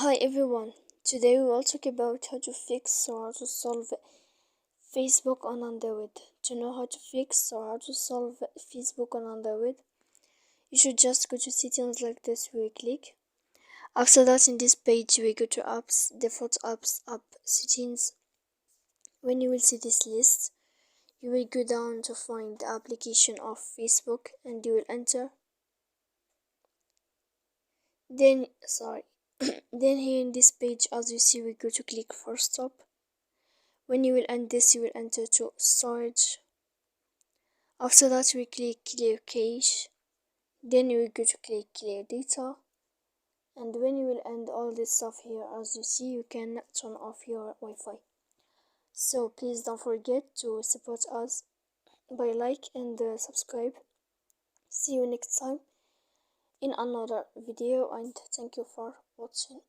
Hi everyone, today we will talk about how to fix or how to solve Facebook on Android. To know how to fix or how to solve Facebook on Android, you should just go to settings like this where you click. After that, in this page we go to apps, default apps, app settings. When you will see this list, you will go down to find the application of Facebook and you will enter. Then here in this page, as you see, we go to click for stop. When you will end this, you will enter to storage. After that, we click clear cache. Then you will go to click clear data. And when you will end all this stuff here, as you see, you can turn off your Wi-Fi. So please don't forget to support us by like and subscribe. See you next time in another video, and thank you for watching.